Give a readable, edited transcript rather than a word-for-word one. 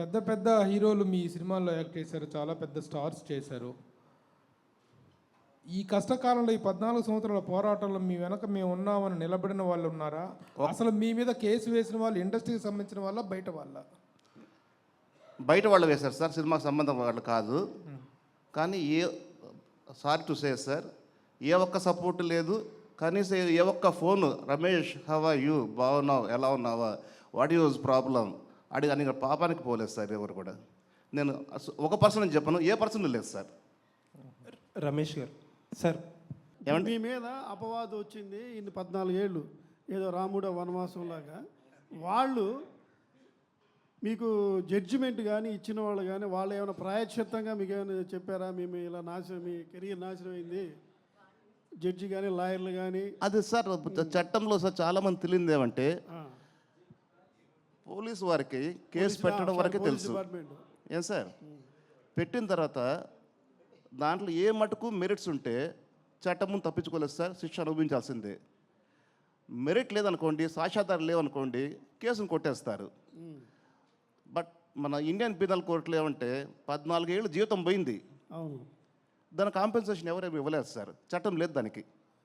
పెద్ద పెద్ద హీరోలు మీ సినిమాల్లో యాక్ట్ చేశారు, చాలా పెద్ద స్టార్స్ చేశారు. ఈ కష్టకాలంలో ఈ 14 సంవత్సరాల పోరాటంలో మీ వెనక మేము ఉన్నామని నిలబడిన వాళ్ళు ఉన్నారా? అసలు మీ మీద కేసు వేసిన వాళ్ళు ఇండస్ట్రీకి సంబంధించిన వాళ్ళ, బయట వాళ్ళ? బయట వాళ్ళు వేశారు సార్, సినిమాకి సంబంధం వాళ్ళు కాదు. కానీ సారీ టు సే సార్, ఏ ఒక్క సపోర్ట్ లేదు. కనీసం ఏ ఒక్క phone, Ramesh how are you, బాగున్నావు, ఎలా ఉన్నావా, వాట్ యూజ్ ప్రాబ్లం అని పాపానికి పోలేదు సార్ ఎవరు కూడా. నేను ఒక పర్సన్ అని చెప్పను, ఏ పర్సన్ లేదు సార్. రమేష్ గారు సార్, ఏమంటే మీ మీద అపవాదం వచ్చింది ఇన్ని 14 ఏళ్ళు, ఏదో రాముడ వనవాసంలాగా. వాళ్ళు మీకు జడ్జిమెంట్ కానీ ఇచ్చిన వాళ్ళు కానీ వాళ్ళు ఏమైనా ప్రాయశ్చిత్తంగా మీకు ఏమైనా చెప్పారా? మేము ఇలా నాశనం, మీ కెరీర్ నాశనం అయింది, జడ్జి కానీ లాయర్లు కానీ? అది సార్ చట్టంలో సార్ చాలామంది తెలియదు ఏమంటే, పోలీసు వారికి కేసు పెట్టడం వరకే తెలుసు. డిపార్ట్మెంట్ ఏం సార్, పెట్టిన తర్వాత దాంట్లో ఏ మటుకు మెరిట్స్ ఉంటే చట్టం తప్పించుకోలేదు సార్, శిక్ష అనుభవించాల్సిందే. మెరిట్ లేదనుకోండి, సాక్ష్యాధారాలు లేవనుకోండి, కేసును కొట్టేస్తారు. బట్ మన ఇండియన్ పీనల్ కోర్టులో ఏమంటే 14 ఏళ్ళు జీవితం పోయింది, అవును. దాని కాంపెన్సేషన్ ఎవరేమి ఇవ్వలేదు సార్, చట్టం లేదు దానికి.